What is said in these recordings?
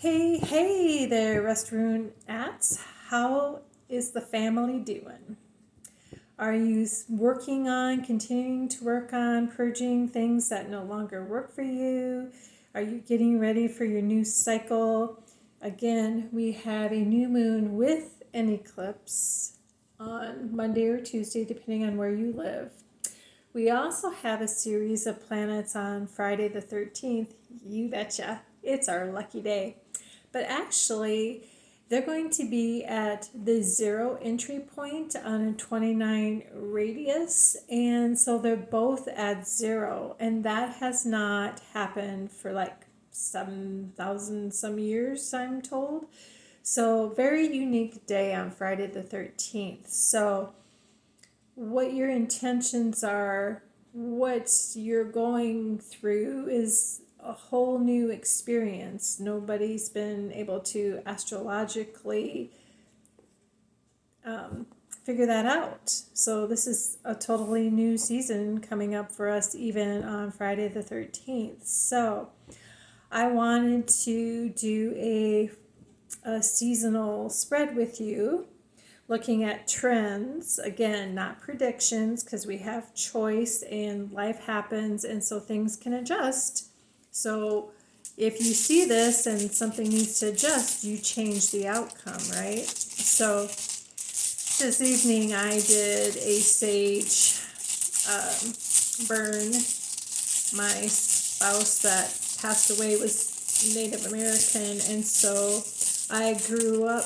Hey there, Rune Aett. How is the family doing? Are you continuing to work on purging things that no longer work for you? Are you getting ready for your new cycle? Again, we have a new moon with an eclipse on Monday or Tuesday, depending on where you live. We also have a series of planets on Friday the 13th. You betcha. It's our lucky day. But actually, they're going to be at the 0 entry point on a 29 radius. And so they're both at 0. And that has not happened for like 7,000 some years, I'm told. So very unique day on Friday the 13th. So what your intentions are, what you're going through is a whole new experience. Nobody's been able to astrologically figure that out. So this is a totally new season coming up for us even on Friday the 13th. So I wanted to do a seasonal spread with you, looking at trends, again, not predictions, because we have choice and life happens, and so things can adjust. So if you see this and something needs to adjust, you change the outcome, right? So this evening I did a sage burn. My spouse that passed away was Native American, and so I grew up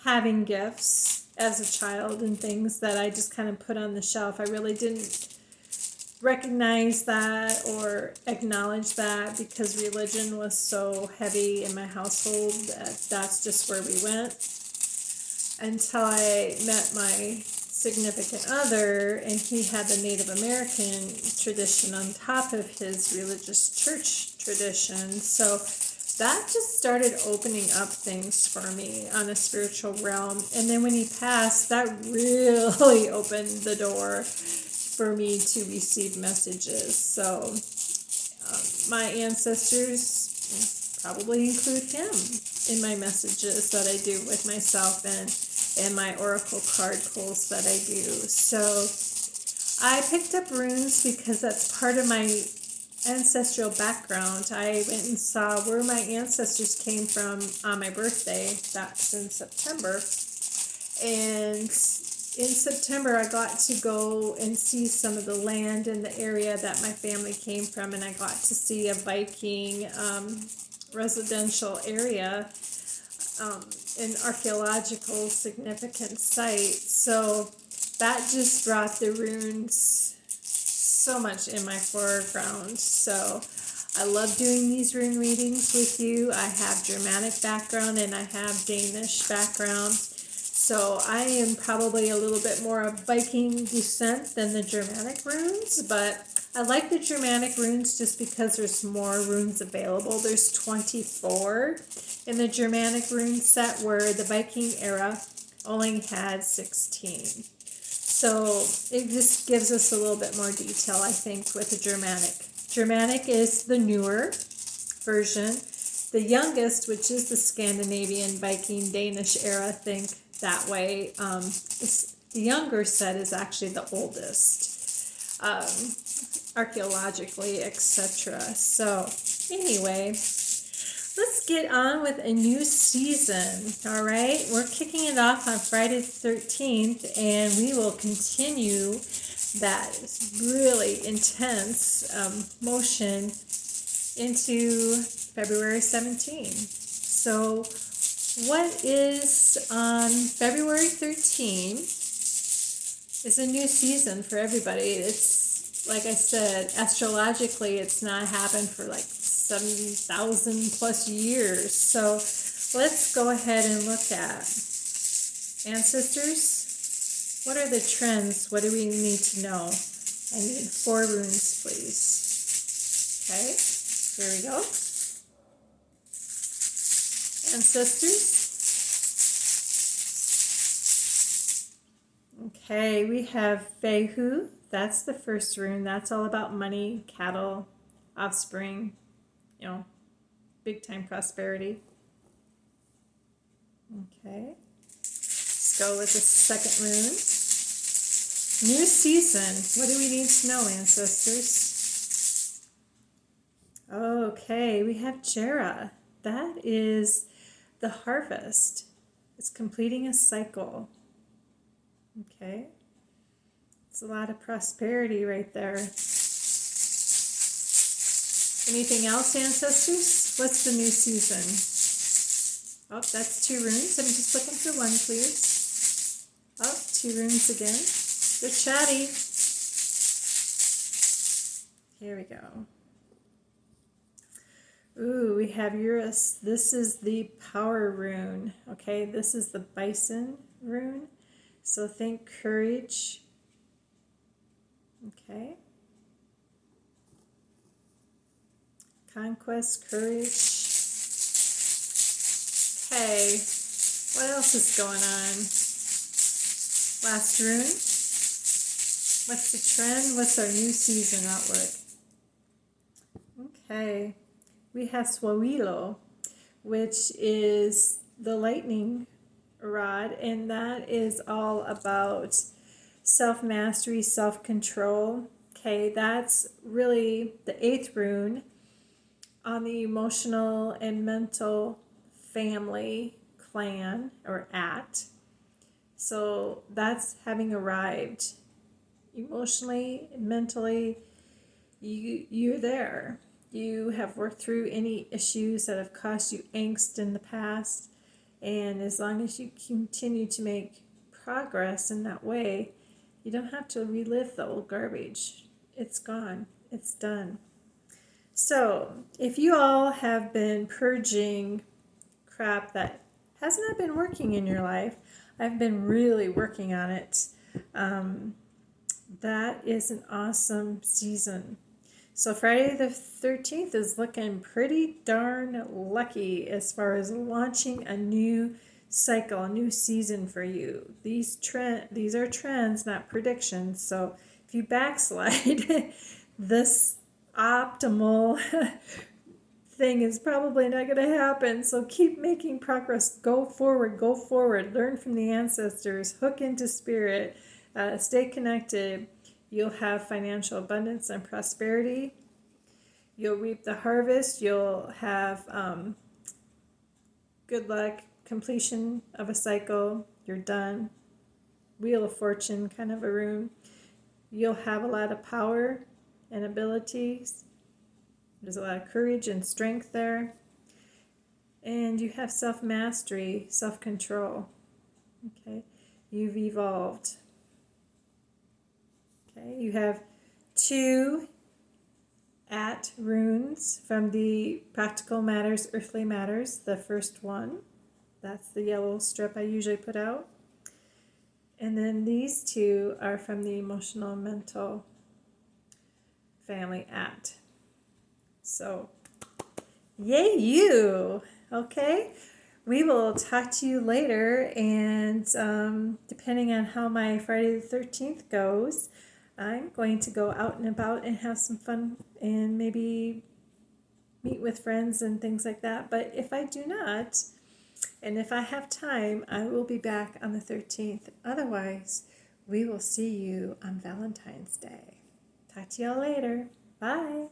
having gifts as a child and things that I just kind of put on the shelf. I really didn't recognize that or acknowledge that because religion was so heavy in my household that that's just where we went until I met my significant other, and he had the Native American tradition on top of his religious church tradition. So that just started opening up things for me on a spiritual realm. And then when he passed, that really opened the door for me to receive messages. So my ancestors probably include him in my messages that I do with myself and my oracle card pulls that I do. So I picked up runes because that's part of my ancestral background. I went and saw where my ancestors came from on my birthday. That's in September. And in September, I got to go and see some of the land in the area that my family came from, and I got to see a Viking residential area, an archaeological significant site. So that just brought the runes so much in my foreground. So I love doing these rune readings with you. I have Germanic background and I have Danish background. So I am probably a little bit more of Viking descent than the Germanic runes, but I like the Germanic runes just because there's more runes available. There's 24 in the Germanic rune set, where the Viking era only had 16. So it just gives us a little bit more detail, I think, with the Germanic. Germanic is the newer version. The youngest, which is the Scandinavian, Viking, Danish era, think that way. The younger set is actually the oldest, archaeologically, etc. So anyway, let's get on with a new season, all right? We're kicking it off on Friday the 13th, and we will continue that really intense motion into February 17th. So what is on February 13th is a new season for everybody. It's, like I said, astrologically, it's not happened for like 7,000 plus years. So let's go ahead and look at ancestors. What are the trends? What do we need to know? I need 4 runes, please. Okay, here we go. Ancestors. Okay, we have Fehu. That's the first rune. That's all about money, cattle, offspring, big time prosperity. Okay. Let's go with the second rune. New season. What do we need to know, ancestors? Okay, we have Jera. That is the harvest. It's completing a cycle. Okay. It's a lot of prosperity right there. Anything else, ancestors? What's the new season? Oh, that's 2 runes. I'm just looking for one, please. Oh, 2 runes again. They're chatty. Here we go. Ooh, we have Eurus. This is the power rune. Okay, this is the bison rune. So think courage. Okay. Conquest, courage. Okay. What else is going on? Last rune. What's the trend? What's our new season outlook? Okay. We have Swawilo, which is the lightning rod, and that is all about self-mastery, self-control. Okay, that's really the 8th rune on the emotional and mental family clan, or Aett. So that's having arrived. Emotionally, mentally, you're there. You have worked through any issues that have caused you angst in the past, and as long as you continue to make progress in that way, you don't have to relive the old garbage. It's gone. It's done. So, if you all have been purging crap that has not been working in your life, I've been really working on it. That is an awesome season. So Friday the 13th is looking pretty darn lucky as far as launching a new cycle, a new season for you. These are trends, not predictions. So if you backslide, this optimal thing is probably not going to happen. So keep making progress. Go forward, learn from the ancestors, hook into spirit, stay connected. You'll have financial abundance and prosperity. You'll reap the harvest. You'll have good luck, completion of a cycle. You're done. Wheel of Fortune kind of a rune. You'll have a lot of power and abilities. There's a lot of courage and strength there. And you have self-mastery, self-control. Okay, you've evolved. Okay, you have 2 Aett runes from the Practical Matters, Earthly Matters. The first one, that's the yellow strip I usually put out. And then these 2 are from the Emotional and Mental family Aett. So, yay you! Okay, we will talk to you later, and depending on how my Friday the 13th goes, I'm going to go out and about and have some fun and maybe meet with friends and things like that. But if I do not, and if I have time, I will be back on the 13th. Otherwise, we will see you on Valentine's Day. Talk to y'all later. Bye.